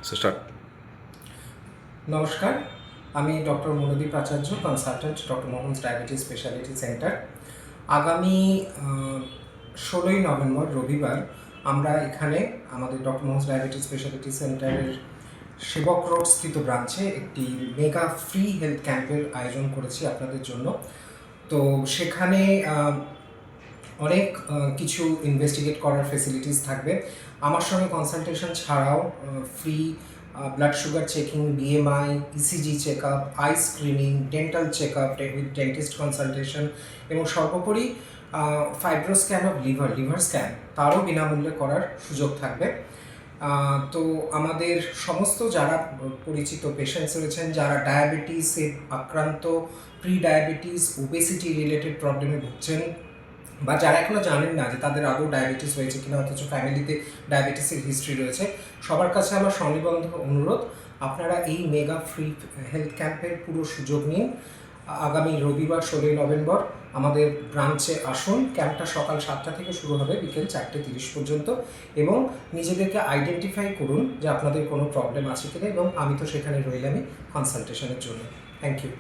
Start. নমস্কার, আমি doctor Monodip Acharya, consultant, doctor Mohan's diabetes speciality centre. আগামী 16ই নভেম্বর রবিবার আমরা এখানে আমাদের ডক্টর মোহনস ডায়াবেটিস স্পেশালিটি সেন্টারের সেবক রোড স্থিত ব্রাঞ্চে একটি মেগা ফ্রি হেলথ ক্যাম্পের আয়োজন করেছি আপনাদের জন্য। তো সেখানে অনেক কিছু ইনভেস্টিগেট করার ফেসিলিটিস থাকবে। আমার সঙ্গে কনসালটেশন ছাড়াও free blood sugar checking, BMI, ECG check up, eye screening, dental check up with dentist consultation এবং সর্বোপরি fibro scan of liver scan তারও বিনামূল্যে করার সুযোগ থাকবে। তো আমাদের সমস্ত যারা পরিচিত পেশেন্টস রয়েছেন, যারা ডায়াবেটিসে আক্রান্ত, প্রি ডায়াবেটিস, ওবেসিটি রিলেটেড প্রবলেমে ভুগছেন, বা যারা এখনও জানেন না যে তাদের আদৌ ডায়াবেটিস হয়েছে কিনা, অথচ ফ্যামিলিতে ডায়াবেটিসের হিস্ট্রি রয়েছে, সবার কাছে আমার সনিবন্ধ অনুরোধ, আপনারা এই মেগা ফ্রি হেলথ ক্যাম্পের পুরো সুযোগ নিন। আগামী রবিবার 16ই নভেম্বর আমাদের ব্রাঞ্চে আসুন। ক্যাম্পটা সকাল 7টা থেকে শুরু হবে, বিকেল 4:30 পর্যন্ত, এবং নিজেদেরকে আইডেন্টিফাই করুন যে আপনাদের কোনো প্রবলেম আছে কিনা, এবং আমি তো সেখানে রইলামই কনসালটেশনের জন্য। Thank you.